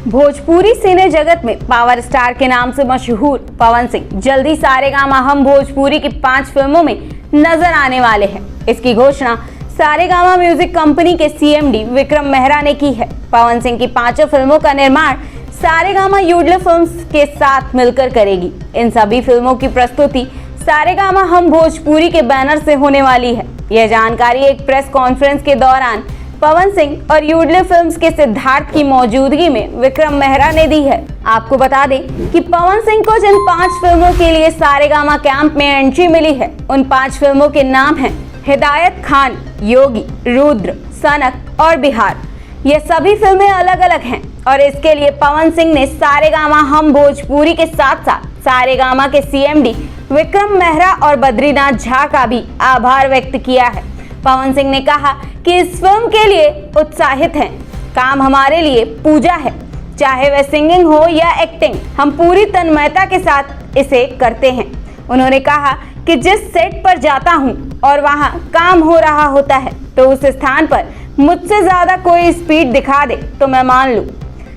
भोजपुरी सिने जगत में power star के नाम से मशहूर पवन सिंह जल्दी सारेगामा हम भोजपुरी की 5 फिल्मों में नजर आने वाले हैं। इसकी घोषणा सारेगामा म्यूजिक कंपनी के सीएमडी विक्रम मेहरा ने की है। पवन सिंह की 5 फिल्मों का निर्माण सारेगामा यूडले फिल्म्स के साथ मिलकर करेगी। इन सभी फिल्मों की प्रस्तुति सारेगामा हम भोजपुरी के बैनर से होने वाली है। यह जानकारी एक प्रेस कॉन्फ्रेंस के दौरान पवन सिंह और यूडले फिल्म्स के सिद्धार्थ की मौजूदगी में विक्रम मेहरा ने दी है। आपको बता दें कि पवन सिंह को जिन 5 फिल्मों के लिए सारेगामा कैंप में एंट्री मिली है, उन 5 फिल्मों के नाम हैं हिदायत खान, योगी, रुद्र, सनक और बिहार। ये सभी फिल्में अलग अलग हैं और इसके लिए पवन सिंह ने सारेगामा हम भोजपुरी के साथ साथ सारेगामा के सीएमडी विक्रम मेहरा और बद्रीनाथ झा का भी आभार व्यक्त किया है। पवन सिंह ने कहा कि इस फिल्म के लिए उत्साहित हैं। काम हमारे लिए पूजा है, चाहे वह सिंगिंग हो या एक्टिंग, हम पूरी तन्मयता के साथ इसे करते हैं। उन्होंने कहा कि जिस सेट पर जाता हूं और वहां काम हो रहा होता है तो उस स्थान पर मुझसे ज्यादा कोई स्पीड दिखा दे तो मैं मान लूं।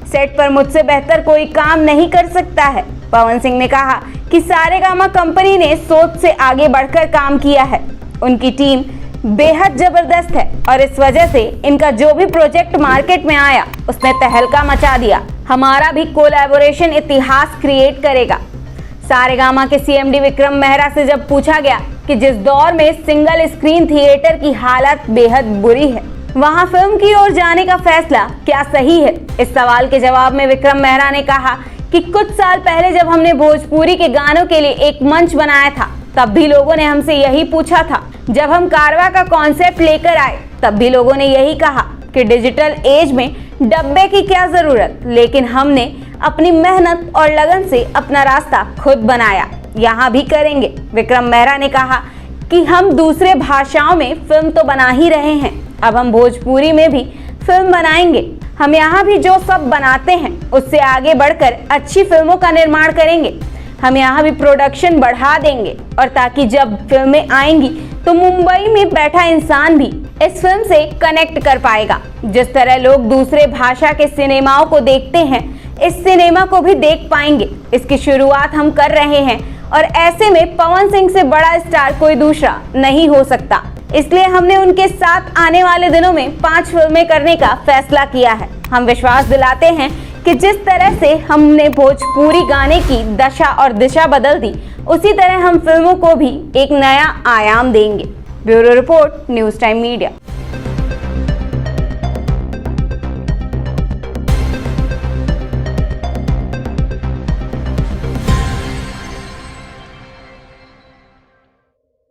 सेट पर मुझसे बेहतर कोई काम नहीं कर सकता है। पवन सिंह ने कहा कि सारेगामा कंपनी ने सोच से आगे बढ़कर काम किया है। उनकी टीम बेहद जबरदस्त है और इस वजह से इनका जो भी प्रोजेक्ट मार्केट में आया उसने तहलका मचा दिया। हमारा भी कोलैबोरेशन इतिहास क्रिएट करेगा। सारेगामा के सीएमडी विक्रम मेहरा से जब पूछा गया कि जिस दौर में सिंगल स्क्रीन थिएटर की हालत बेहद बुरी है, वहां फिल्म की ओर जाने का फैसला क्या सही है, इस सवाल के जवाब में विक्रम मेहरा ने कहा कि कुछ साल पहले जब हमने भोजपुरी के गानों के लिए एक मंच बनाया था, तब भी लोगों ने हमसे यही पूछा था। जब हम कारवा का कॉन्सेप्ट लेकर आए तब भी लोगों ने यही कहा कि डिजिटल एज में डब्बे की क्या जरूरत, लेकिन हमने अपनी मेहनत और लगन से अपना रास्ता खुद बनाया, यहाँ भी करेंगे। विक्रम मेहरा ने कहा कि हम दूसरे भाषाओं में फिल्म तो बना ही रहे हैं, अब हम भोजपुरी में भी फिल्म बनाएंगे। हम यहाँ भी जो सब बनाते हैं उससे आगे बढ़कर अच्छी फिल्मों का निर्माण करेंगे। हम यहाँ भी प्रोडक्शन बढ़ा देंगे और ताकि जब फिल्में आएंगी तो मुंबई में बैठा इंसान भी इस फिल्म से कनेक्ट कर पाएगा। जिस तरह लोग दूसरे भाषा के सिनेमाओं को देखते हैं, इस सिनेमा को भी देख पाएंगे। इसकी शुरुआत हम कर रहे हैं और ऐसे में पवन सिंह से बड़ा स्टार कोई दूसरा नहीं हो सकता। इसलिए हमने उनके साथ आने वाले दिनों में 5 फिल्में करने का फैसला किया है। हम विश्वास दिलाते हैं कि जिस तरह से हमने भोजपुरी गाने की दशा और दिशा बदल दी, उसी तरह हम फिल्मों को भी एक नया आयाम देंगे। Bureau report, news time media.